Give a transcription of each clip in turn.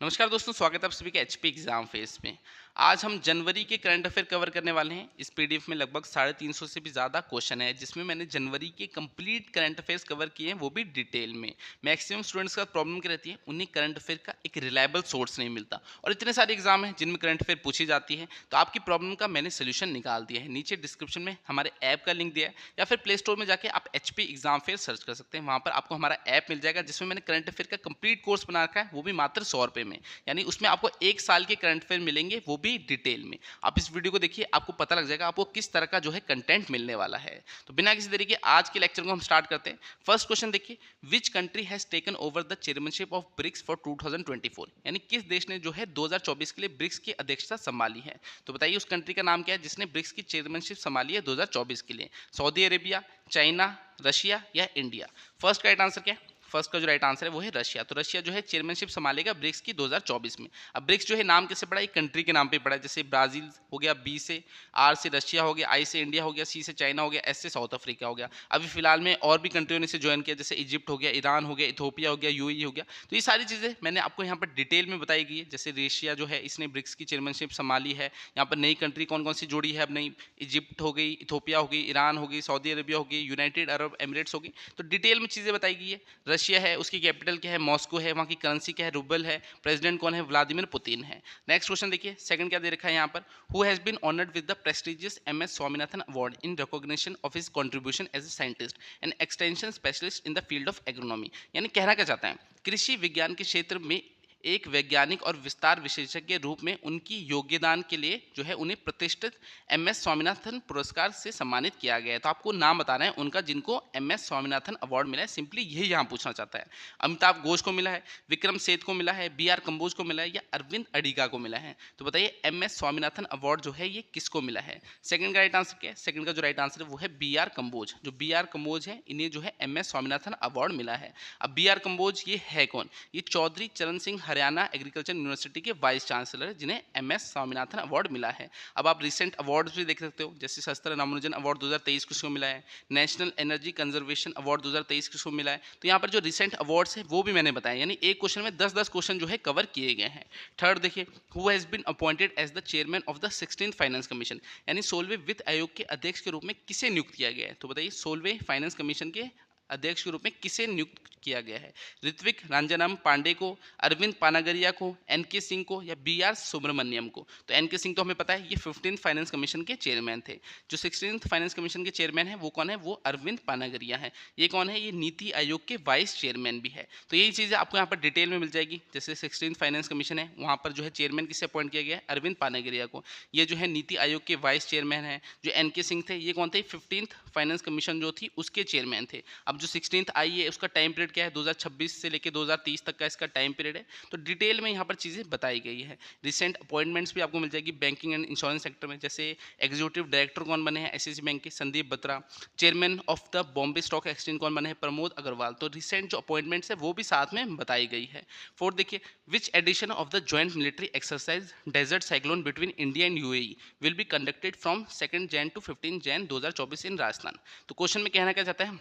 नमस्कार दोस्तों, स्वागत है आप सभी के एचपी एग्जाम फेस में। आज हम जनवरी के करंट अफेयर कवर करने वाले हैं। इस पीडीएफ में लगभग 350 से भी ज़्यादा क्वेश्चन है, जिसमें मैंने जनवरी के कंप्लीट करंट अफेयर्स कवर किए हैं, वो भी डिटेल में। मैक्सिमम स्टूडेंट्स का प्रॉब्लम क्या रहती है, उन्हें करंट अफेयर का एक रिलायबल सोर्स नहीं मिलता और इतने सारे एग्जाम हैं जिनमें करंट अफेयर पूछी जाती है। तो आपकी प्रॉब्लम का मैंने सोल्यूशन निकाल दिया है। नीचे डिस्क्रिप्शन में हमारे ऐप का लिंक दिया है, या फिर प्ले स्टोर में जाके आप एचपी एग्जाम फेयर सर्च कर सकते हैं। वहाँ पर आपको हमारा ऐप मिल जाएगा, जिसमें मैंने करंट अफेयर का कंप्लीट कोर्स बना रखा है, वो भी मात्र 100 रुपये में। यानी उसमें आपको 1 साल के करंट अफेयर मिलेंगे, वो भी डिटेल में। आप इस वीडियो को देखिए, आपको पता लग जाएगा आपको किस तरह का जो है कंटेंट मिलने वाला है। तो बिना किसी देरी के आज के लेक्चर को हम स्टार्ट करते हैं। फर्स्ट क्वेश्चन देखिए, which country has taken over the chairmanship of BRICS for 2024? यानी किस देश ने जो है 2024 के लिए ब्रिक्स की अध्यक्षता संभाली है। तो बताइए उस कंट्री का नाम क्या है जिसने ब्रिक्स की चेयरमैनशिप संभाली है 2024 के लिए। सऊदी अरेबिया, चाइना, रशिया या इंडिया। फर्स्ट का राइट आंसर क्या है? फर्स्ट का जो राइट आंसर है वो है रशिया। तो रशिया जो है चेयरमैनशिप संभालेगा ब्रिक्स की 2024 में। अब ब्रिक्स जो है नाम कैसे पड़ा, एक कंट्री के नाम पे पड़ा है। जैसे ब्राजील हो गया, बी से, आर से रशिया हो गया, आई से इंडिया हो गया, सी से चाइना हो गया, एस से साउथ अफ्रीका हो गया। अभी फिलहाल में और भी कंट्रियों ने इसे ज्वाइन किया, जैसे इजिप्ट हो गया, ईरान हो गया, इथोपिया हो गया, यूएई हो गया। तो ये सारी चीज़ें मैंने आपको यहाँ पर डिटेल में बताई गई है। जैसे रशिया जो है इसने ब्रिक्स की चेयरमैनशिप संभाली है। यहाँ पर नई कंट्री कौन कौन सी जोड़ी है अब नई, इजिप्ट हो गई, इथोपिया हो गई, ईरान हो गई, सऊदी अरेबिया हो गई, यूनाइटेड अरब एमिरेट्स हो गई। तो डिटेल में चीज़ें बताई गई है। रशिया है, उसकी कैपिटल क्या है, मॉस्को है, वहाँ की करेंसी क्या है, रूबल है, प्रेसिडेंट कौन है, व्लादिमीर पुतिन है। नेक्स्ट क्वेश्चन देखिए, सेकंड क्या दे रखा है यहाँ पर, who has been honoured with the prestigious MS Swaminathan award in recognition of his contribution as a scientist and extension specialist in the field of agronomy. यानी कहना क्या चाहता है, कृषि विज्ञान के क्षेत्र में एक वैज्ञानिक और विस्तार विशेषज्ञ के रूप में उनकी योगदान के लिए जो है उन्हें प्रतिष्ठित एमएस स्वामीनाथन पुरस्कार से सम्मानित किया गया है। तो आपको नाम बताना है उनका जिनको एमएस स्वामीनाथन अवार्ड मिला है। सिंपली यही यहाँ पूछना चाहता है। अमिताभ घोष को मिला है, विक्रम सेठ को मिला है, बी आर कंबोज को मिला है या अरविंद अडिगा को मिला है। तो बताइए एमएस स्वामीनाथन अवार्ड जो है ये किसको मिला है। सेकंड का राइट आंसर क्या है? सेकंड का जो राइट आंसर है वो है बी आर कंबोज। जो बी आर कंबोज है इन्हें जो है एमएस स्वामीनाथन अवार्ड मिला है। अब बी आर कंबोज ये है कौन? ये चौधरी चरण सिंह हरियाणा एग्रीकल्चर यूनिवर्सिटी के वाइस चांसलर जिन्हें एमएस स्वामीनाथन अवार्ड मिला है। अब आप रिसेंट अवार्ड्स भी देख सकते हो, जैसे शस्त्र रामानुजन अवार्ड 2023 किसको मिला है, नेशनल एनर्जी कंजर्वेशन अवार्ड 2023 किसको मिला है। तो यहाँ पर जो रिसेंट अवार्ड्स है वो भी मैंने बताया, यानी एक क्वेश्चन में 10-10 क्वेश्चन जो है कवर किए गए हैं। थर्ड देखिए, who has been appointed as the chairman of the 16th finance commission, यानी 16वें वित्त आयोग के अध्यक्ष के रूप में किसे नियुक्त किया गया है। तो बताइए 16वें फाइनेंस कमीशन के अध्यक्ष के रूप में किसे नियुक्त किया गया है। ऋत्विक रंजनम पांडे को, अरविंद पानागरिया को, एनके सिंह को या बी आर सुब्रमण्यम को। तो एनके सिंह तो हमें पता है ये 15th फाइनेंस कमीशन के चेयरमैन थे। जो 16th फाइनेंस कमीशन के चेयरमैन है वो कौन है, वो अरविंद पानागरिया है। ये कौन है, ये नीति आयोग के वाइस चेयरमैन भी है। तो यही चीज़ें आपको यहाँ पर डिटेल में मिल जाएगी। जैसे 16th फाइनेंस कमीशन है, वहाँ पर जो है चेयरमैन किसे अपॉइंट किया गया है, अरविंद पानागरिया को। ये जो है नीति आयोग के वाइस चेयरमैन है। जो एनके सिंह थे ये कौन थे, 15th फाइनेंस कमीशन जो थी उसके चेयरमैन थे। अब जो 16th आई है उसका टाइम पीरियड क्या है, 2026 से लेकर 2030 तक का इसका टाइम पीरियड है। तो डिटेल में यहाँ पर चीज़ें बताई गई है। रिसेंट अपॉइंटमेंट्स भी आपको मिल जाएगी बैंकिंग एंड इंश्योरेंस सेक्टर में। जैसे एग्जीक्यूटिव डायरेक्टर कौन बने हैं एसएससी बैंक के, Sandeep Batra. Chairman of the Bombay stock exchange कौन बने हैं, प्रमोद अग्रवाल। तो रिसेंट जो अपॉइंटमेंट्स है वो भी साथ में बताई गई है। फोर्थ देखिए, which edition of the joint military exercise desert cyclone between India and UAE will be conducted from 2 Jan to 15 Jan 2024 in Rajasthan. तो क्वेश्चन में कहना क्या चाहता है,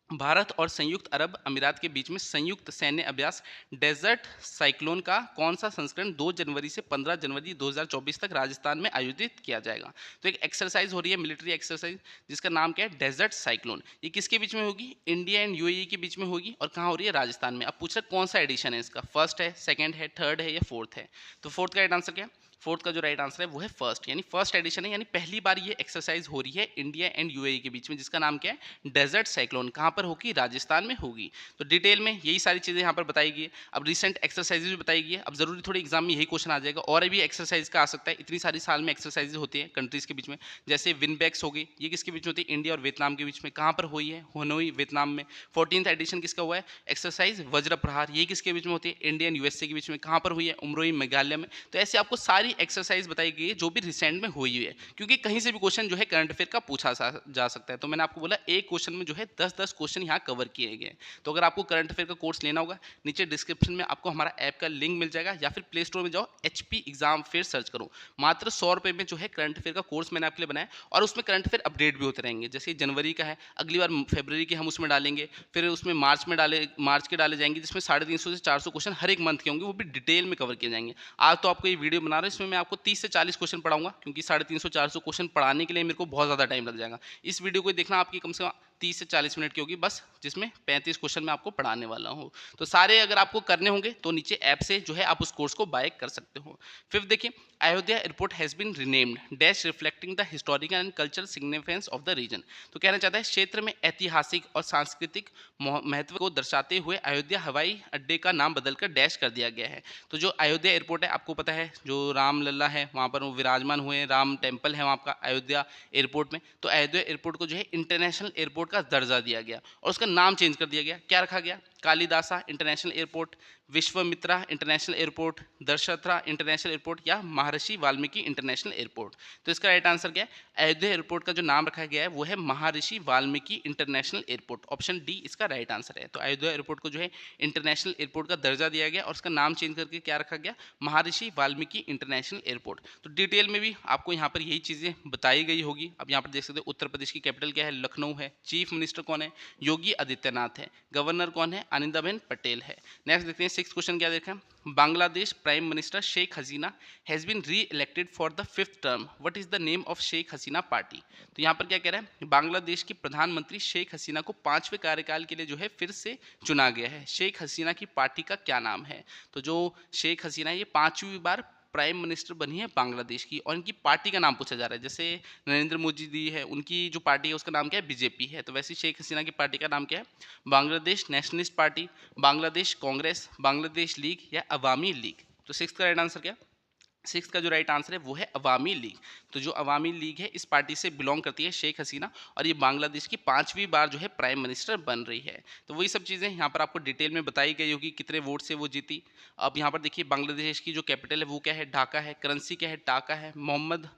भारत और संयुक्त अरब अमीरात के बीच में संयुक्त सैन्य अभ्यास डेजर्ट साइक्लोन का कौन सा संस्करण 2 जनवरी से 15 जनवरी 2024 तक राजस्थान में आयोजित किया जाएगा। तो एक एक्सरसाइज हो रही है, मिलिट्री एक्सरसाइज, जिसका नाम क्या है, डेजर्ट साइक्लोन। ये किसके बीच में होगी, इंडिया एंड यूएई के बीच में होगी। और कहाँ हो रही है, राजस्थान में। अब पूछ रहा कौन सा एडिशन है इसका, फर्स्ट है, सेकेंड है, थर्ड है या फोर्थ है। तो फोर्थ का राइट आंसर क्या है, फोर्थ का जो राइट आंसर है वो है फर्स्ट, यानी फर्स्ट एडिशन है। यानी पहली बार ये एक्सरसाइज हो रही है इंडिया एंड यूएई के बीच में, जिसका नाम क्या है, डेजर्ट साइक्लोन। कहाँ पर होगी, राजस्थान में होगी। तो डिटेल में यही सारी चीज़ें यहाँ पर बताई गई है। अब रिसेंट एक्सरसाइजेज भी बताई गई है। अब जरूरी थोड़ी एग्जाम में यही क्वेश्चन आ जाएगा, और भी एक्सरसाइज का आ सकता है। इतनी सारी साल में एक्सरसाइजेज होती है कंट्रीज के बीच में। जैसे विनबैक्स हो गई, ये किसके बीच में होती है, इंडिया और वियतनाम के बीच में। कहाँ पर हुई है, होनोई वियतनाम में। 14th एडिशन किसका हुआ है, एक्सरसाइज वज्र प्रहार, ये किसके बीच में होती है, इंडिया एंड यूएसए के बीच में। कहाँ पर हुई है, उमरोई मेघालय में। तो ऐसे आपको सारी एक्सरसाइज बताई गई है जो भी रिसेंट में हुई है, क्योंकि कहीं से भी क्वेश्चन जो है करंट अफेयर का पूछा जा सकता है। तो मैंने आपको बोला एक क्वेश्चन में जो है 10-10 क्वेश्चन यहाँ कवर किए गए हैं। तो अगर आपको करंट अफेयर का कोर्स लेना होगा, नीचे डिस्क्रिप्शन में आपको हमारा ऐप का लिंक मिल जाएगा, या फिर प्ले स्टोर में जाओ HP एग्जाम फेयर सर्च करो। मात्र 100 रुपये में जो है करंट अफेयर का कोर्स मैंने आपके लिए बनाया, और उसमें करंट अफेयर अपडेट भी होते रहेंगे। जैसे जनवरी का है, अगली बार फरवरी के हम उसमें डालेंगे, फिर उसमें मार्च के डाले जाएंगे, जिसमें 350 से 400 क्वेश्चन हर एक मंथ के होंगे, वो भी डिटेल में कवर किए जाएंगे। आज तो आपको ये वीडियो बना रहा हूँ, इसमें मैं आपको 30 से 40 क्वेश्चन पढ़ाऊंगा, क्योंकि 350-400 क्वेश्चन पढ़ाने के लिए मेरे को बहुत ज़्यादा टाइम लग जाएगा। इस वीडियो को देखना आपकी कम से कम 30 से 40 मिनट की होगी बस, जिसमें 35 क्वेश्चन मैं आपको पढ़ाने वाला हूँ। तो सारे अगर आपको करने होंगे तो नीचे ऐप से जो है आप उस कोर्स को बाय कर सकते हो। फिर देखिए, Ayodhya airport has been renamed dash reflecting the historical and cultural significance of the region. तो कहना चाहता है क्षेत्र में ऐतिहासिक और सांस्कृतिक महत्व को दर्शाते हुए अयोध्या हवाई अड्डे का नाम बदलकर डैश कर दिया गया है। तो जो अयोध्या एयरपोर्ट है, आपको पता है जो रामलला है वहाँ पर वो विराजमान हुए हैं, राम टेम्पल है वहाँ का अयोध्या एयरपोर्ट में। तो अयोध्या एयरपोर्ट को जो है इंटरनेशनल एयरपोर्ट का दर्जा दिया गया और उसका नाम चेंज कर दिया गया। क्या रखा गया? Kalidasa international airport, Vishwamitra international airport, Dasharatha international airport, या महर्षि वाल्मीकि इंटरनेशनल एयरपोर्ट। तो इसका राइट आंसर क्या है? अयोध्या एयरपोर्ट का जो नाम रखा गया है वो है महर्षि Valmiki international airport. Option D इसका राइट आंसर है। तो अयोध्या एयरपोर्ट को जो है इंटरनेशनल एयरपोर्ट का दर्जा दिया गया और उसका नाम चेंज करके क्या रखा गया? महर्षि वाल्मीकि इंटरनेशनल एयरपोर्ट। तो डिटेल में भी आपको यहाँ पर यही चीज़ें बताई गई होगी। अब यहाँ पर देख सकते हो उत्तर प्रदेश की कैपिटल क्या है? लखनऊ है। चीफ मिनिस्टर कौन है? योगी आदित्यनाथ है। गवर्नर कौन है? आनंदीबेन पटेल है। नेक्स्ट देखते हैं, 6th क्वेश्चन क्या देखें। Bangladesh prime minister Sheikh Hasina has been री elected for the 5th term, what is the name of Sheikh Hasina party. तो यहाँ पर क्या कह रहा है? बांग्लादेश की प्रधानमंत्री शेख हसीना को 5वें कार्यकाल के लिए जो है फिर से चुना गया है। शेख हसीना की पार्टी का क्या नाम है? तो जो शेख हसीना है ये 5वीं बार प्राइम मिनिस्टर बनी है बांग्लादेश की, और इनकी पार्टी का नाम पूछा जा रहा है। जैसे नरेंद्र मोदी जी है, उनकी जो पार्टी है उसका नाम क्या है? बीजेपी है। तो वैसे शेख हसीना की पार्टी का नाम क्या है? Bangladesh nationalist party, Bangladesh Congress, Bangladesh league, या अवामी लीग। तो 6th का राइट आंसर क्या? 6th का जो राइट आंसर है वो है अवामी लीग। तो जो अवामी लीग है इस पार्टी से बिलोंग करती है शेख हसीना, और ये बांग्लादेश की 5वीं बार जो है प्राइम मिनिस्टर बन रही है। तो वही सब चीज़ें यहाँ पर आपको डिटेल में बताई गई होगी, कितने वोट से वो जीती। अब यहाँ पर देखिए, बांग्लादेश की जो कैपिटल है वो क्या है? ढाका है। करेंसी क्या है? टाका है। मोहम्मद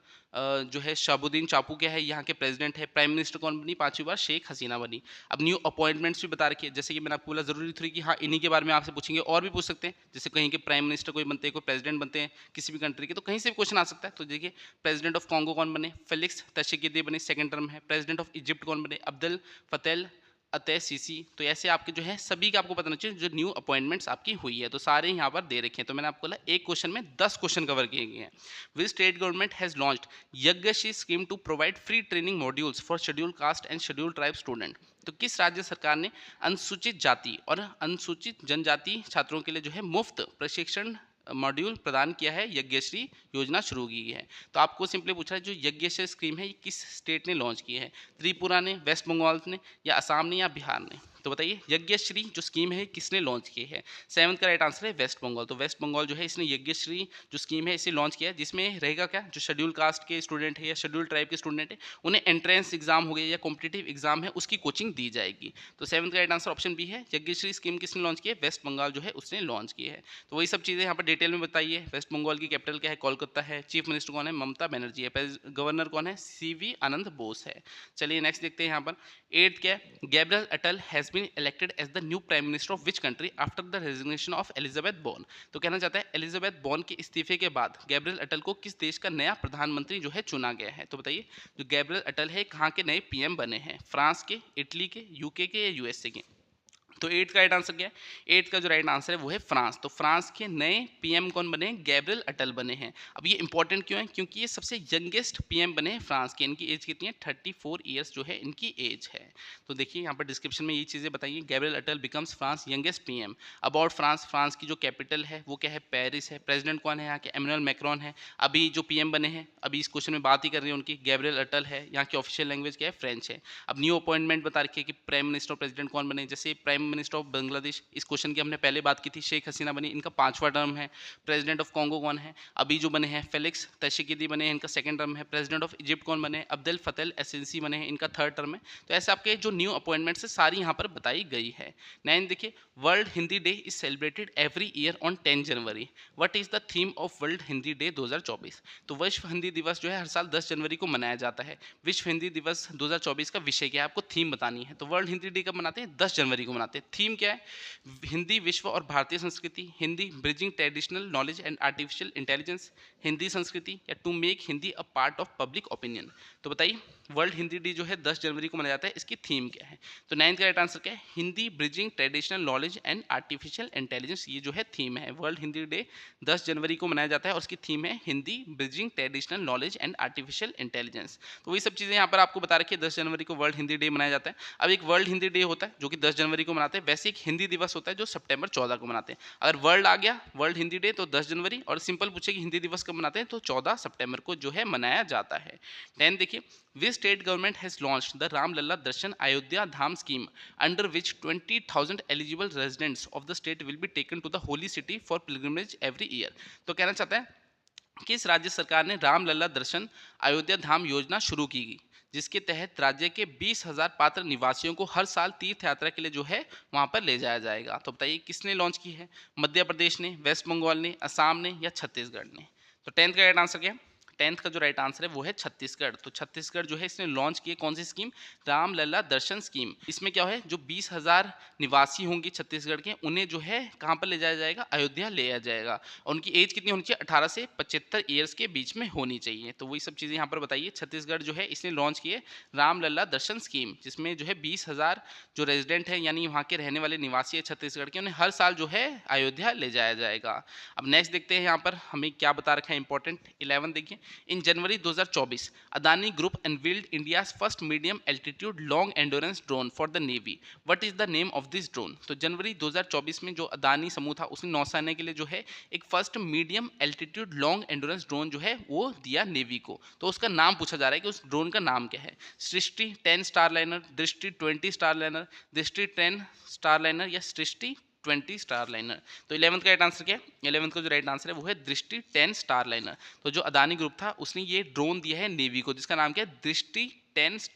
जो है शहाबुद्दीन चापू क्या है? यहाँ के प्रेसिडेंट है। प्राइम मिनिस्टर कौन बनी 5वीं बार? शेख हसीना बनी। अब न्यू अपॉइंटमेंट्स भी बता रखी है, जैसे कि मैंने आपको बोला जरूरी थोड़ी कि हाँ इन्हीं के बारे में आपसे पूछेंगे, और भी पूछ सकते हैं। जैसे कहीं के प्राइम मिनिस्टर कोई बनते हैं, कोई प्रेसिडेंट बनते हैं किसी भी कंट्री के, तो कहीं से भी क्वेश्चन आ सकता है। तो देखिए, प्रेसिडेंट ऑफ कॉन्गो कौन बने? फेलिक्स त्शेगिद्ये बने, 2nd टर्म है। प्रेसिडेंट ऑफ इजिप्ट कौन बने? अब्देल फतेह अतः सीसी। तो ऐसे आपके जो है सभी का आपको पता होना चाहिए जो न्यू अपॉइंटमेंट्स आपकी हुई है। तो सारे यहाँ पर दे रखे हैं। तो मैंने आपको बोला एक क्वेश्चन में 10 क्वेश्चन कवर किए गए हैं। Which state government has launched Yagyashree scheme to provide free training modules for schedule caste and schedule tribe student. तो किस राज्य सरकार ने अनुसूचित जाति और अनुसूचित जनजाति छात्रों के लिए जो है मुफ्त प्रशिक्षण मॉड्यूल प्रदान किया है? यज्ञश्री योजना शुरू की है। तो आपको सिंपली पूछा है जो यज्ञश्री स्कीम है ये किस स्टेट ने लॉन्च की है? त्रिपुरा ने, वेस्ट बंगाल ने, या असम ने, या बिहार ने? तो बताइए, यज्ञश्री जो स्कीम है किसने लॉन्च की है? 7th का राइट आंसर है वेस्ट बंगाल। तो वेस्ट बंगाल जो है इसने यज्ञश्री जो स्कीम है इसे लॉन्च किया है, जिसमें रहेगा क्या? जो शेड्यूल कास्ट के स्टूडेंट है या शेड्यूल ट्राइब के स्टूडेंट है उन्हें एंट्रेंस एग्जाम हो गया या कॉम्पिटिटिव एग्जाम है उसकी कोचिंग दी जाएगी। तो 7th का राइट आंसर ऑप्शन बी है। यज्ञश्री स्कीम किसने लॉन्च की है? वेस्ट बंगाल जो है उसने लॉन्च की है। तो वही सब चीज़ें यहाँ पर डिटेल में बताइए। वेस्ट बंगाल की कैपिटल क्या है? कोलकाता है। चीफ मिनिस्टर कौन है? ममता बनर्जी है। गवर्नर कौन है? CV आनंद बोस है। चलिए नेक्स्ट देखते हैं यहाँ पर 8th क्या है? Gabriel Attal has been elected as the new prime minister of which country after the resignation of Elisabeth Borne. तो कहना चाहता है एलिजाबेथ बोर्न के इस्तीफे के बाद गैब्रियल अटल को किस देश का नया प्रधानमंत्री जो है चुना गया है? तो बताइए, जो गैब्रियल अटल है कहाँ के नए PM बने हैं? फ्रांस के, इटली के, UK के, या USA के? तो 8th का राइट आंसर क्या है? 8th का जो राइट आंसर है वो है फ्रांस। तो फ्रांस के नए PM कौन बने? गैब्रियल अटल बने हैं। अब ये इंपॉर्टेंट क्यों है? क्योंकि ये सबसे यंगेस्ट PM बने हैं फ्रांस के। इनकी एज कितनी है? 34 ईयर्स जो है इनकी एज है। तो देखिए यहाँ पर डिस्क्रिप्शन में ये चीज़ें बताइए। Gabriel Atal becomes France youngest PM। About France, France की जो कैपिटल है वो क्या है? पेरिस है। प्रेसिडेंट कौन है यहाँ के? इमैनुअल मैक्रोन है। अभी जो PM बने हैं अभी इस क्वेश्चन में बात ही कर रही है उनकी, गैब्रियल अटल है। यहाँ की ऑफिशियल लैंग्वेज क्या है? फ्रेंच है। अब न्यू अपॉइंटमेंट बता रखी है कि प्राइम मिनिस्टर और प्रेसिडेंट कौन बने? जैसे प्राइम मिनिस्टर ऑफ बांग्लादेश, इस क्वेश्चन की हमने पहले बात की थी, शेख हसीना बनी, इनका 5वां टर्म है। प्रेसिडेंट ऑफ कॉन्गो कौन है? अभी जो बने हैं फेलिक्स तशिकिदी बने हैं, इनका 2nd टर्म है। प्रेसिडेंट ऑफ इजिप्ट कौन बने? अब्देल फतेह एल-सिसी बने हैं, इनका 3rd टर्म है। तो ऐसे आपके जो न्यू अपॉइंटमेंट्स है सारी यहाँ पर बताई गई है। 9 देखिए, world Hindi day is celebrated every year on 10 January. What is the theme of world Hindi day 2024? तो विश्व हिंदी दिवस जो है हर साल 10 जनवरी को मनाया जाता है। विश्व हिंदी दिवस 2024 का विषय क्या है, आपको थीम बतानी है। तो वर्ल्ड हिंदी डे कब मनाते हैं? 10 जनवरी को मनाते हैं। थीम क्या है? हिंदी विश्व और भारतीय संस्कृति, Hindi bridging traditional knowledge and artificial intelligence, Hindi संस्कृति, या to make Hindi a part of public opinion. तो बताइए वर्ल्ड हिंदी डे जो है 10 जनवरी को मनाया जाता है, इसकी थीम क्या है? तो 9th का राइट आंसर क्या है? Hindi bridging traditional knowledge and artificial intelligence, ये जो है थीम है। वर्ल्ड हिंदी डे 10 जनवरी को मनाया जाता है और उसकी थीम है Hindi bridging traditional knowledge and artificial intelligence. तो वही सब चीज़ें यहाँ पर आपको बता रखी है, 10 जनवरी को वर्ल्ड हिंदी डे मनाया जाता है। अब एक वर्ल्ड हिंदी डे होता है जो कि 10 जनवरी को मनाते हैं, वैसे एक हिंदी दिवस होता है जो सितंबर 14 को मनाते हैं। अगर वर्ल्ड आ गया वर्ल्ड हिंदी डे तो 10 जनवरी, और सिंपल पूछे कि हिंदी दिवस कब मनाते हैं तो 14 सितंबर को जो है मनाया जाता है। 10 देखिए, which state government has launched the Ramlala Darshan Ayodhya Dham scheme under which 20,000 eligible residents of the state will be taken to the holy city for pilgrimage every year. तो कहना चाहता है कि इस राज्य सरकार ने रामलला दर्शन अयोध्या धाम योजना शुरू की गई, जिसके तहत राज्य के 20,000 पात्र निवासियों को हर साल तीर्थ यात्रा के लिए जो है वहां पर ले जाया जाएगा। तो बताइए किसने लॉन्च की है? मध्य प्रदेश ने, वेस्ट बंगाल ने, असम ने, या छत्तीसगढ़ ने? तो 10th का राइट आंसर क्या है? 10th का जो राइट आंसर है वो है छत्तीसगढ़। तो छत्तीसगढ़ जो है इसने लॉन्च की है कौन सी स्कीम? रामलला दर्शन स्कीम। इसमें क्या है, जो 20,000 निवासी होंगे छत्तीसगढ़ के, उन्हें जो है कहाँ पर ले जाया जाएगा? अयोध्या ले जाया जाएगा। और उनकी एज कितनी होनी चाहिए? 18 से 75 ईयर्स के बीच में होनी चाहिए। तो वही सब चीज़ें यहाँ पर बताइए। छत्तीसगढ़ जो है इसने लॉन्च किए रामलला दर्शन स्कीम, जिसमें जो है 20,000 जो रेजिडेंट है यानी वहाँ के रहने वाले निवासी है छत्तीसगढ़ के, उन्हें हर साल जो है अयोध्या ले जाया जाएगा। अब नेक्स्ट देखते हैं यहाँ पर हमें क्या बता रखा है इंपॉर्टेंट। 11 देखिए, इन जनवरी 2024 Adani group unveiled India's first medium altitude long endurance drone for the navy. What is the name of this drone? तो जनवरी 2024 में जो अदानी समूह था उसने नौसेना के लिए जो है एक first medium altitude long endurance drone जो है वो दिया नेवी को। तो उसका नाम पूछा जा रहा है कि उस ड्रोन का नाम क्या है? सृष्टि 10 स्टार लाइनर, दृष्टि 20 स्टार लाइनर, दृष्टि 10 स्टार लाइनर, या सृष्टि 20 स्टार लाइनर? तो 11th का राइट आंसर क्या है? 11th का जो राइट आंसर है वो है दृष्टि 10 स्टार लाइनर। तो जो अदानी ग्रुप था उसने ये ड्रोन दिया है नेवी को, जिसका नाम क्या है? दृष्टि 10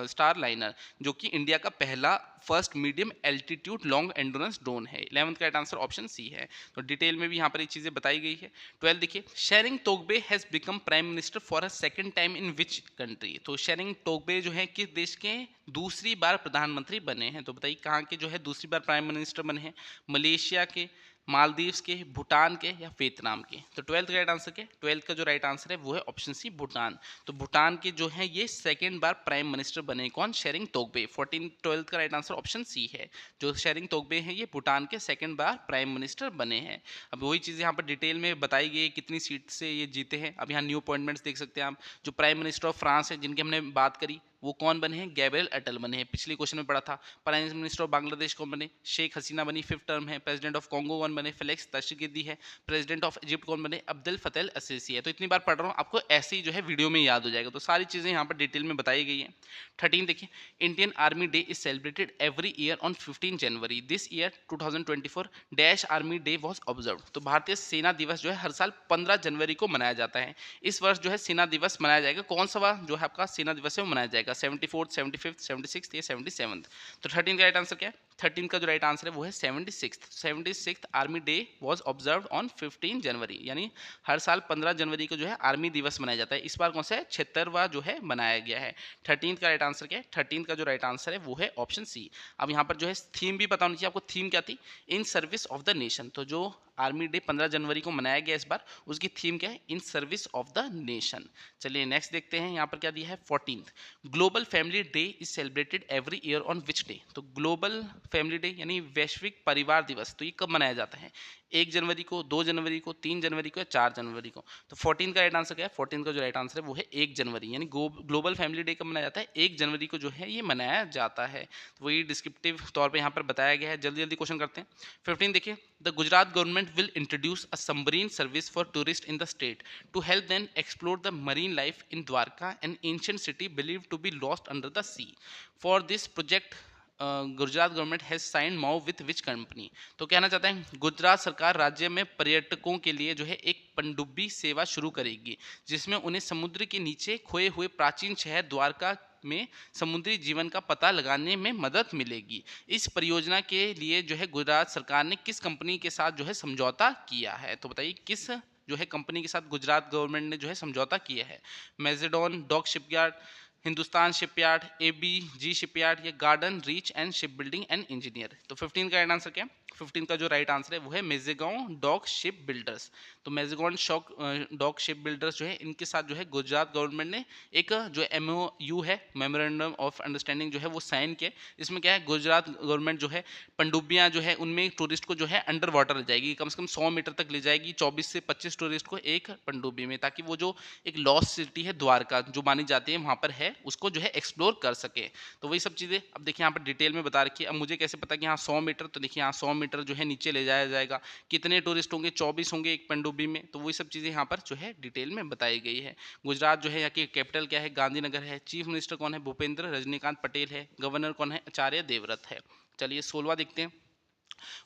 स्टार लाइनर, जो कि इंडिया का पहला first medium altitude long endurance drone है। 11th का राइट आंसर ऑप्शन सी है। तो डिटेल में भी यहाँ पर ये चीज़ें बताई गई है। 12 देखिए, शेरिंग तोगबे has become prime minister for a second time in which country? तो शेरिंग तोगबे जो है किस देश के दूसरी बार प्रधानमंत्री बने हैं? तो बताइए कहाँ के जो है दूसरी बार प्राइम मिनिस्टर बने हैं? मलेशिया के, मालदीव्स के, भूटान के, या वियतनाम के? तो 12th का राइट आंसर क्या है? 12th का जो राइट आंसर है वो है ऑप्शन सी भूटान। तो भूटान के जो है ये सेकंड बार प्राइम मिनिस्टर बने कौन? शेरिंग तोगबे। 12th का राइट आंसर ऑप्शन सी है। जो शेरिंग तोगबे हैं ये भूटान के सेकंड बार प्राइम मिनिस्टर बने हैं। अब वही चीज़ यहाँ पर डिटेल में बताई गई है कितनी सीट से ये जीते हैं। अब यहाँ न्यू अपॉइंटमेंट्स देख सकते हैं आप। जो प्राइम मिनिस्टर ऑफ फ्रांस है जिनकी हमने बात करी वो कौन बने हैं? गैब्रियल अटल बने हैं। पिछले क्वेश्चन में पढ़ा था। प्राइम मिनिस्टर ऑफ बांग्लादेश कौन बने? शेख हसीना बनी, 5th टर्म है। प्रेसिडेंट ऑफ कॉन्गो कौन बने? फेलिक्स तशिकिदी है। प्रेसिडेंट ऑफ इजिप्ट कौन बने? अब्देल फतेह एल-सिसी है। तो इतनी बार पढ़ रहा हूँ, आपको ऐसे ही जो है वीडियो में याद हो जाएगा। तो सारी चीज़ें यहाँ पर डिटेल में बताई गई है। 13 देखिए, Indian army day is celebrated every year on 15 January. This year 2024 dash army day was observe. तो भारतीय सेना दिवस जो है हर साल 15 जनवरी को मनाया जाता है। इस वर्ष जो है सेना दिवस मनाया जाएगा। कौन सा जो है आपका सेना दिवस है वो मनाया जाएगा? 74th, 75th, 76th या 77th? तो 13 का राइट आंसर क्या है? 13 का जो राइट आंसर है वो है 76th army day was observe on 15 जनवरी, यानी हर साल 15 जनवरी को जो है आर्मी दिवस मनाया जाता है। इस बार कौन सा है? 76वां जो है मनाया गया है। 13 का राइट आंसर क्या है? 13 का जो राइट आंसर है वो है ऑप्शन सी। अब यहाँ पर जो है थीम भी पता होनी चाहिए आपको। थीम क्या थी? In service of the nation. तो जो आर्मी डे 15 जनवरी को मनाया गया इस बार, उसकी थीम क्या है? In service of the nation. चलिए नेक्स्ट देखते हैं यहाँ पर क्या दिया है। 14th, global family day is celebrated every year on which day? तो ग्लोबल फैमिली डे यानी वैश्विक परिवार दिवस तो ये कब मनाया जाता है? 1 जनवरी को, 2 जनवरी को, 3 जनवरी को, या 4 जनवरी को? तो 14 का राइट आंसर क्या है? 14 का जो राइट आंसर है वो है 1 जनवरी, यानी ग्लोबल फैमिली डे कब मनाया जाता है? 1 जनवरी को जो है ये मनाया जाता है। तो वही डिस्क्रिप्टिव तौर पे यहाँ पर बताया गया है। जल्दी जल्दी क्वेश्चन करते हैं। 15 देखिए, the Gujarat government will introduce a submarine service for tourist in the state to help them explore the marine life in Dwarka, an ancient city believed to be lost under the sea. For this project Gujarat government has sign MoU with which company. तो कहना चाहते हैं गुजरात सरकार राज्य में पर्यटकों के लिए जो है एक पनडुब्बी सेवा शुरू करेगी, जिसमें उन्हें समुद्र के नीचे खोए हुए प्राचीन शहर द्वारका में समुद्री जीवन का पता लगाने में मदद मिलेगी। इस परियोजना के लिए जो है गुजरात सरकार ने किस कंपनी के साथ जो है समझौता किया है? तो बताइए किस जो है कंपनी के साथ गुजरात गवर्नमेंट ने जो है समझौता किया है? Mazagon dock shipyard, Hindustan shipyard, ABG shipyard या Garden Reach and ship building and engineer. तो 15 का राइट आंसर क्या है? 15 का जो राइट आंसर है वो है मेजेगांव डॉक शिप बिल्डर्स। तो मेजेगांव डॉक शिप बिल्डर्स जो है इनके साथ जो है गुजरात गवर्नमेंट ने एक जो एमओयू है, मेमोरेंडम ऑफ अंडरस्टैंडिंग जो है वो साइन किया। इसमें क्या है गुजरात गवर्नमेंट जो है पनडुब्बियां जो है उनमें टूरिस्ट को जो है अंडर वाटर ले जाएगी, कम से कम 100 मीटर तक ले जाएगी 24 से 25 टूरिस्ट को एक पनडुब्बी में, ताकि वो जो एक लॉस्ट सिटी है द्वारका जो मानी जाती है वहाँ पर है उसको जो है एक्सप्लोर कर सके। तो वही सब चीज़ें अब देखिए यहाँ पर डिटेल में बता रखी है। अब मुझे कैसे पता कि यहाँ 100 मीटर, तो देखिए यहाँ 100 मीटर जो है नीचे ले जाया जाएगा, कितने टूरिस्ट होंगे 24 होंगे एक पनडुब्बी में। तो वही सब चीज़ें यहाँ पर जो है डिटेल में बताई गई है। गुजरात जो है यहाँ की कैपिटल क्या है? गांधीनगर है। चीफ मिनिस्टर कौन है? भूपेंद्र रजनीकांत पटेल है। गवर्नर कौन है? आचार्य देवव्रत है। चलिए 16वां देखते हैं।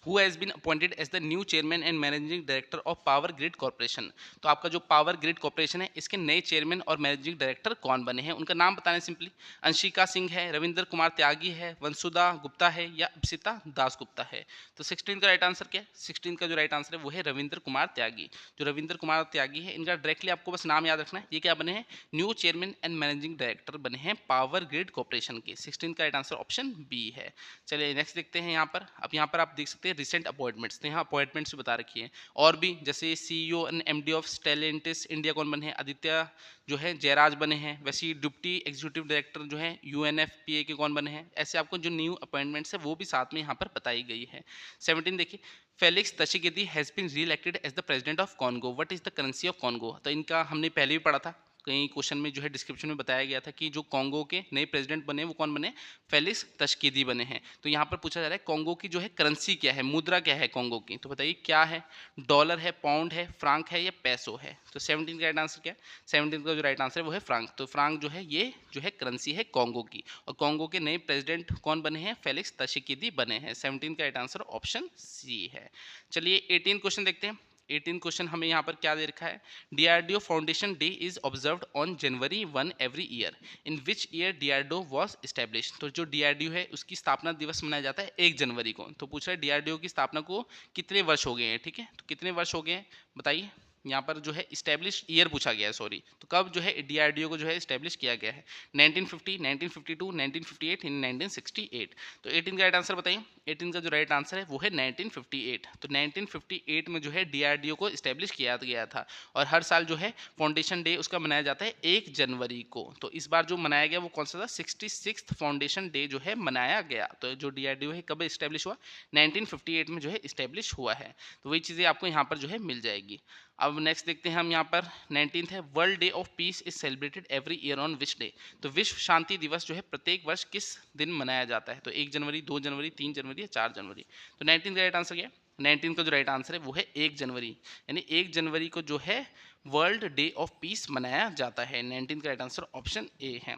Who has been appointed as the new chairman and managing director of Power Grid Corporation? तो आपका जो पावर ग्रिड कॉर्पोरेशन है इसके नए चेयरमैन और मैनेजिंग डायरेक्टर कौन बने हैं? उनका नाम बताने सिंपली। अंशिका सिंह है, रविंद्र कुमार त्यागी है, वंसुधा गुप्ता है या अप्सिता दास गुप्ता है। तो 16 का राइट आंसर क्या है? 16 का जो राइट आंसर है वो है रविंद्र कुमार त्यागी। जो रविंद्र कुमार त्यागी है इनका डायरेक्टली आपको बस नाम याद रखना है। ये क्या बने हैं? New chairman and managing director बने हैं पावर ग्रिड कॉर्पोरेशन के। 16 का राइट आंसर ऑप्शन बी है। चलिए नेक्स्ट देखते हैं यहाँ पर। अब यहाँ पर आप देख सकते हैं रिसेंट अपॉइंटमेंट्स, तो यहाँ अपॉइंटमेंट्स भी बता रखी है। और भी जैसे CEO and MD of Stellantis India कौन बने हैं? आदित्य जो है जयराज बने हैं। वैसे ही डिप्टी एग्जीक्यूटिव डायरेक्टर जो है यूएनएफपीए के कौन बने हैं? ऐसे आपको जो न्यू अपॉइंटमेंट्स है वो भी साथ में यहाँ पर बताई गई है। 17 देखिए, फेलिक्स तशिकेदी हैज बीन री elected as the president of Congo, what is the currency of Congo? तो इनका हमने पहले भी पढ़ा था, कई क्वेश्चन में जो है डिस्क्रिप्शन में बताया गया था कि जो कॉन्गो के नए प्रेसिडेंट बने वो कौन बने? फेलिक्स तशकीदी बने हैं। तो यहाँ पर पूछा जा रहा है कॉन्गो की जो है करेंसी क्या है, मुद्रा क्या है कॉन्गो की? तो बताइए क्या है? डॉलर है, पाउंड है, फ्रांक है या पैसो है? तो 17 का राइट आंसर क्या है? 17 का जो राइट आंसर है वो है फ्रांक। तो फ्रांक जो है ये जो है करेंसी है कॉन्गो की। और कॉन्गो के नए प्रेसिडेंट कौन बने हैं? फेलिक्स तशिकीदी बने हैं। 17 का राइट आंसर ऑप्शन सी है। चलिए 18 क्वेश्चन देखते हैं। 18 क्वेश्चन हमें यहाँ पर क्या दे रखा है? DRDO foundation day is observed on January 1 every year, in which year DRDO was establish? तो जो डीआरडीओ है उसकी स्थापना दिवस मनाया जाता है 1 जनवरी को। तो पूछ रहा है डीआरडीओ की स्थापना को कितने वर्ष हो गए हैं? ठीक है, तो कितने वर्ष हो गए हैं बताइए। यहाँ पर जो है इस्टेब्लिश ईयर पूछा गया है, सॉरी। तो कब जो है डीआरडीओ को जो है इस्टेब्लिश किया गया है? 1950, 1952, 1958 इन 1968। तो 18 का राइट आंसर बताइए। 18 का जो राइट आंसर है वो है 1958। तो 1958 में जो है डीआरडीओ को इस्टेब्लिश किया गया था। और हर साल जो है फाउंडेशन डे उसका मनाया जाता है 1 जनवरी को। तो इस बार जो मनाया गया वो कौन सा था? 66th फाउंडेशन डे जो है मनाया गया। तो जो डीआरडीओ है कब इस्टेब्लिश हुआ? 1958 में जो है इस्टेब्लिश हुआ है। तो वही चीज़ें आपको यहाँ पर जो है मिल जाएगी। अब नेक्स्ट देखते हैं हम यहाँ पर 19th है, world day of peace is celebrated every year on which day? तो विश्व शांति दिवस जो है प्रत्येक वर्ष किस दिन मनाया जाता है? तो 1 जनवरी, 2 जनवरी, 3 जनवरी या 4 जनवरी? तो 19 का राइट आंसर क्या है? 19 का जो राइट आंसर है वो है 1 जनवरी, यानी 1 जनवरी को जो है वर्ल्ड डे ऑफ पीस मनाया जाता है। 19 का राइट आंसर ऑप्शन ए है।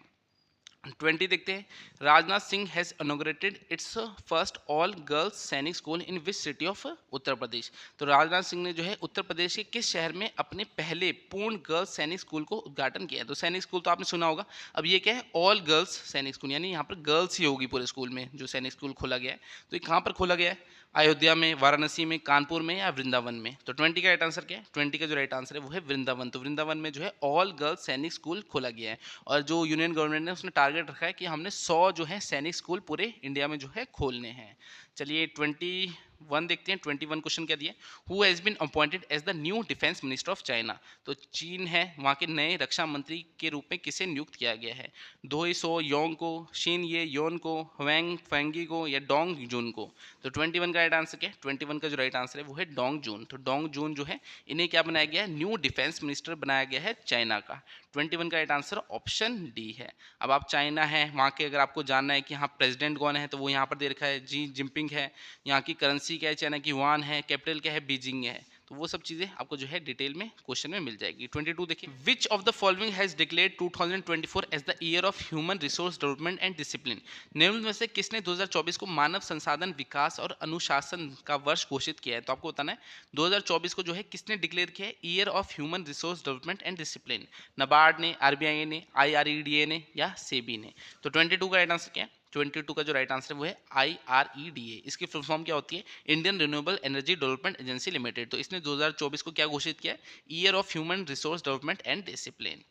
20 देखते हैं, Rajnath Singh has inaugurated its first all girls Sainik school in which city of Uttar Pradesh? तो राजनाथ सिंह ने जो है उत्तर प्रदेश के किस शहर में अपने पहले पूर्ण गर्ल्स सैनिक स्कूल को उद्घाटन किया है? तो सैनिक स्कूल तो आपने सुना होगा। अब ये क्या है? ऑल गर्ल्स सैनिक स्कूल, यानी यहाँ पर गर्ल्स ही होगी पूरे स्कूल में जो सैनिक स्कूल खोला गया है। तो ये कहाँ पर खोला गया है? अयोध्या में, वाराणसी में, कानपुर में या वृंदावन में? तो 20 का राइट आंसर क्या है? 20 का जो राइट आंसर है वो है वृंदावन। तो वृंदावन में जो है ऑल गर्ल्स सैनिक स्कूल खोला गया है। और जो यूनियन गवर्नमेंट ने उसने टारगेट रखा है कि हमने 100 जो है सैनिक स्कूल पूरे इंडिया में जो है खोलने हैं। चलिए 21 देखते हैं। 21 क्वेश्चन क्या दिया? Who has been appointed as the new defence minister of China? तो चीन है, वहाँ के नए रक्षा मंत्री के रूप में किसे नियुक्त किया गया है? दोई सो योंग को, शिन ये योन को, वैंग फेंगी को या डोंग जून को? तो 21 का राइट आंसर क्या है? 21 का जो राइट आंसर है वो है डोंग जून। तो डोंग जून जो है इन्हें क्या बनाया गया है? न्यू डिफेंस मिनिस्टर बनाया गया है चाइना का। 21 का राइट आंसर ऑप्शन डी है। अब आप चाइना है वहाँ के अगर आपको जानना है कि हाँ प्रेसिडेंट कौन है, तो वो यहाँ पर दे रखा है जी जिनपिंग है। यहाँ की करेंसी क्या है? चाइना की युआन है। कैपिटल क्या है? बीजिंग है। तो वो सब चीज़ें आपको जो है डिटेल में क्वेश्चन में मिल जाएगी। 22 देखिए, which of the following has declared 2024 as the year of human resource development and discipline. निम्न में से किसने 2024 को मानव संसाधन विकास और अनुशासन का वर्ष घोषित किया है? तो आपको बताना है 2024 को जो है किसने डिक्लेयर किया है year of human resource development and discipline. NABARD ने, आरबीआई ने, आईआरईडीए ने या सेबी ने। तो 22 का राइट आंसर क्या है? 22 का जो राइट आंसर है वो है IREDA। इसकी फुल फॉर्म क्या होती है? Indian renewable energy development agency limited. तो इसने 2024 को क्या घोषित किया है? Year of human resource development and discipline.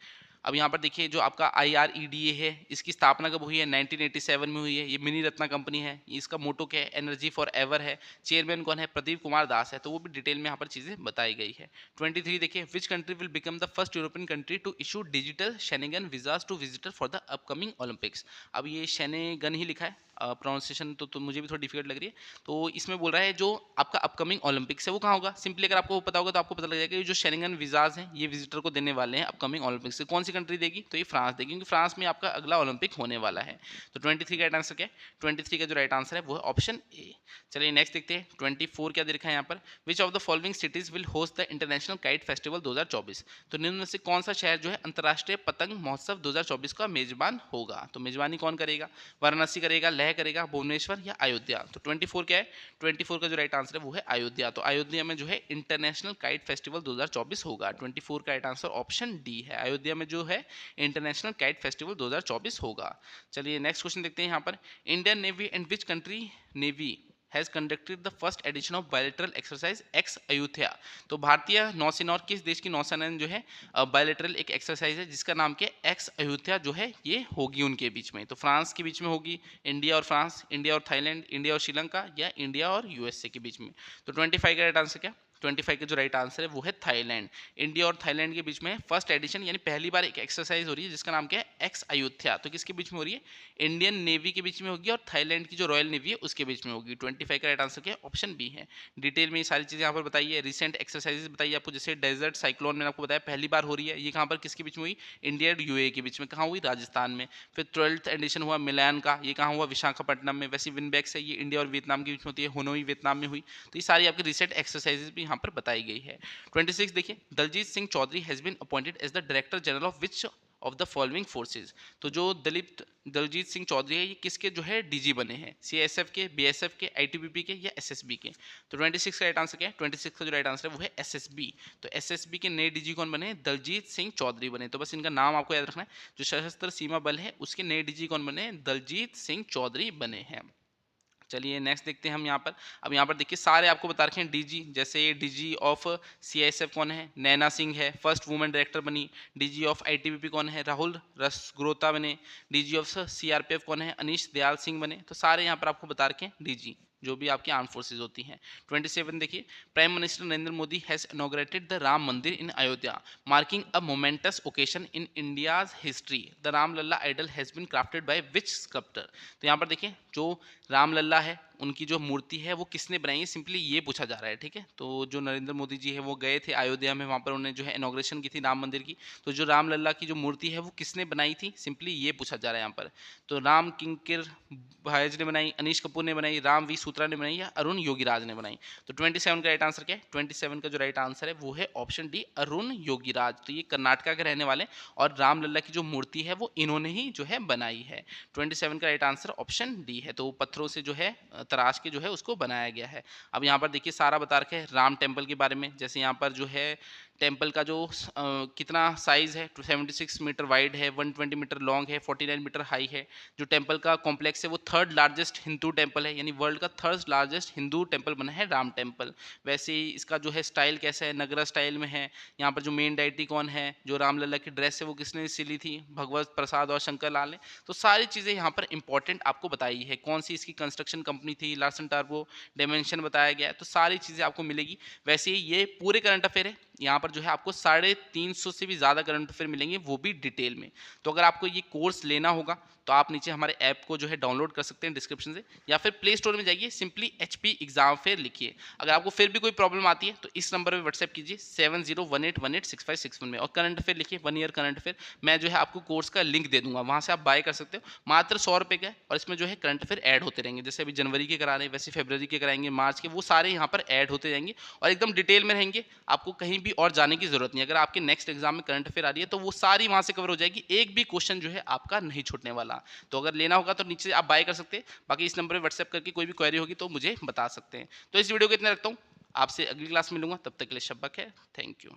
अब यहाँ पर देखिए जो आपका IREDA है, इसकी स्थापना कब हुई है? 1987 में हुई है। ये मिनी रत्ना कंपनी है। इसका मोटो क्या है? एनर्जी फॉर एवर है। चेयरमैन कौन है? प्रदीप कुमार दास है। तो वो भी डिटेल में यहाँ पर चीज़ें बताई गई है। 23 देखिए, which country will become the first European country to issue digital Schengen visas to visitor for the upcoming Olympics. अब ये शेनेगन ही लिखा है, प्रोनाउंसिएशन तो मुझे भी थोड़ी डिफिकल्ट लग रही है। तो इसमें बोल रहा है जो आपका अपकमिंग ओलंपिक्स है वो कहाँ होगा? सिंपली अगर आपको पता होगा तो आपको पता लग जाएगा, ये जो शेनेगन वीजाज हैं ये विजिटर को देने वाले हैं अपकमिंग ओलंपिक्स से। कौन सी कंट्री देगी? तो ये फ्रांस देगी, क्योंकि फ्रांस में आपका अगला ओलंपिक होने वाला है। तो 23 का राइट आंसर क्या है? 23 का जो राइट आंसर है वो है ऑप्शन ए। चलिए नेक्स्ट देखते हैं। 24 क्या दे रखा है यहाँ पर? विच of the following cities will host the international kite festival 2024। तो निम्न में से कौन सा शहर जो है अंतर्राष्ट्रीय पतंग महोत्सव 2024 का मेजबान होगा? तो मेजबानी कौन करेगा? वाराणसी करेगा, लेह करेगा, भुवनेश्वर या अयोध्या। तो 24 क्या है? 24 का जो राइट आंसर है वो है अयोध्या। तो अयोध्या में जो है इंटरनेशनल काइट फेस्टिवल 2024 होगा। 24 का राइट आंसर ऑप्शन डी है। अयोध्या में जो है इंटरनेशनल काइट फेस्टिवल 2024 होगा। चलिए नेक्स्ट क्वेश्चन देखते हैं यहाँ पर। Indian navy and which country navy has conducted the first edition of bilateral exercise x Ayodhya. तो भारतीय नौसेना और किस देश की नौसेना ने जो है बायलैटरल एक एक्सरसाइज है जिसका नाम क्या है? एक्स अयोध्या जो है ये होगी उनके बीच में। तो फ्रांस के बीच में होगी, इंडिया और फ्रांस, इंडिया और थाईलैंड, इंडिया और श्रीलंका या इंडिया और यूएसए के बीच में। तो 25 का राइट आंसर क्या? 25 का जो राइट आंसर है वो है थाईलैंड। इंडिया और थाईलैंड के बीच में फर्स्ट एडिशन यानी पहली बार एक एक्सरसाइज हो रही है जिसका नाम क्या है? एक्स अयोध्या। तो किसके बीच में हो रही है? इंडियन नेवी के बीच में होगी और थाईलैंड की जो रॉयल नेवी है उसके बीच में होगी। 25 का राइट आंसर क्या है? ऑप्शन बी है। डिटेल में ये सारी चीज़ें यहाँ पर बताई है। रिसेंट एक्सरसाइजेज बताइए आपको, जैसे डेजर्ट साइक्लोन मैंने आपको बताया पहली बार हो रही है। ये कहाँ पर किसके बीच में हुई? इंडिया और यूएई के बीच में। कहाँ हुई? राजस्थान में। फिर 12th एडिशन हुआ मिलान का, ये कहाँ हुआ? विशाखापट्टनम में। वैसे विनबैक्स है, ये इंडिया और वियतनाम के बीच में होती है, होनोई वियतनाम में हुई। तो ये सारी आपकी रिसेंट एक्सरसाइजेज भी यहाँ पर बताई गई है। 26 देखिए, Daljit Singh Chaudhary has been appointed as the director general of which of the following forces. तो जो दलजीत सिंह चौधरी है ये किसके जो है डीजी बने हैं? सीएसएफ के, बीएसएफ के, आईटीबीपी के या एसएसबी के। तो 26 का राइट आंसर क्या है? 26 का जो राइट आंसर है वो है एसएसबी। तो एसएसबी के नए डीजी कौन बने? दलजीत सिंह चौधरी बने। तो बस इनका नाम आपको याद रखना है। जो सशस्त्र सीमा बल है उसके नए डीजी कौन बने? दलजीत सिंह चौधरी बने हैं। चलिए नेक्स्ट देखते हैं हम यहाँ पर। अब यहाँ पर देखिए सारे आपको बता रखे हैं डीजी। जैसे डीजी ऑफ सीआईएसएफ कौन है? नैना सिंह है, फर्स्ट वुमेन डायरेक्टर बनी। डीजी ऑफ आईटीबीपी कौन है? राहुल रसग्रोता बने। डीजी ऑफ सीआरपीएफ कौन है? अनीश दयाल सिंह बने। तो सारे यहाँ पर आपको बता रखे हैं डीजी जो भी आपकी आर्म फोर्सेज होती हैं। 27 देखिए, prime minister Narendra Modi has inaugurated the Ram Mandir in Ayodhya marking a momentous occasion in India's history. The Ramlalla idol has been crafted by which sculptor. तो यहाँ पर देखिए जो रामलला है उनकी जो मूर्ति है वो किसने बनाई है, सिंपली ये पूछा जा रहा है। ठीक है, तो जो नरेंद्र मोदी जी है वो गए थे अयोध्या में, वहाँ पर उन्होंने जो है इनॉग्रेशन की थी राम मंदिर की। तो जो रामलला की जो मूर्ति है वो किसने बनाई थी, सिंपली ये पूछा जा रहा है यहाँ पर। तो राम किंकिर भायज ने बनाई, अनीश कपूर ने बनाई, राम वी सूत्रा ने बनाई या अरुण योगीराज ने बनाई। तो 27 का राइट आंसर क्या है? 27 का जो राइट आंसर है वो है ऑप्शन डी, अरुण योगीराज। तो ये कर्नाटका के रहने वाले और रामलला की जो मूर्ति है वो इन्होंने ही जो है बनाई है। 27 का राइट आंसर ऑप्शन डी है। तो पत्थरों से जो है तराश के जो है उसको बनाया गया है। अब यहाँ पर देखिए सारा बता रखे हैं राम टेम्पल के बारे में। जैसे यहाँ पर जो है टेम्पल का जो कितना साइज़ है, 76 मीटर वाइड है, 120 मीटर लॉन्ग है, 49 मीटर हाई है। जो टेम्पल का कॉम्प्लेक्स है वो थर्ड लार्जेस्ट हिंदू टेम्पल है, यानी वर्ल्ड का थर्ड लार्जेस्ट हिंदू टेम्पल बना है राम टेम्पल। वैसे ही इसका जो है स्टाइल कैसा है, नगरा स्टाइल में है। यहाँ पर जो मेन डाइटी कौन है, जो रामलला की ड्रेस है वो किसने सिली थी, भगवत प्रसाद और शंकर लाल ने। तो सारी चीज़ें यहाँ पर इंपॉर्टेंट आपको बताई है। कौन सी इसकी कंस्ट्रक्शन कंपनी थी, लार्सन टार्बो, डायमेंशन बताया गया है। तो सारी चीज़ें आपको मिलेगी। वैसे ही ये पूरे करंट अफेयर है, यहाँ पर जो है आपको 350 से भी ज़्यादा करंट अफेयर मिलेंगे, वो भी डिटेल में। तो अगर आपको ये कोर्स लेना होगा तो आप नीचे हमारे ऐप को जो है डाउनलोड कर सकते हैं डिस्क्रिप्शन से, या फिर प्ले स्टोर में जाइए, सिंपली HP एग्जाम फेयर लिखिए। अगर आपको फिर भी कोई प्रॉब्लम आती है तो इस नंबर पर व्हाट्सएप कीजिए 7018186561 में, और करंट अफेयर लिखिए, 1 ईयर करंट अफेयर। मैं जो है आपको कोर्स का लिंक दे दूंगा, वहां से आप बाय कर सकते हो, मात्र 100 रुपए का है। और इसमें जो है करंट अफेयर ऐड होते रहेंगे, जैसे अभी जनवरी के करा रहे हैं वैसे फरवरी के कराएंगे, मार्च के, वो सारे यहाँ पर ऐड होते जाएंगे और एकदम डिटेल में रहेंगे। आपको कहीं भी और जाने की जरूरत नहीं। अगर आपके नेक्स्ट एग्जाम में करंट अफेयर आ रही है तो वो सारी वहां से कवर हो जाएगी, एक भी क्वेश्चन जो है आपका नहीं छूटने वाला। तो अगर लेना होगा तो नीचे आप बाय कर सकते हैं, बाकी इस नंबर पर व्हाट्सएप करके कोई भी क्वेरी होगी तो मुझे बता सकते हैं। तो इस वीडियो को इतना रखता हूँ, आपसे अगली क्लास में मिलूंगा, तब तक के लिए शब्बा खैर, थैंक यू।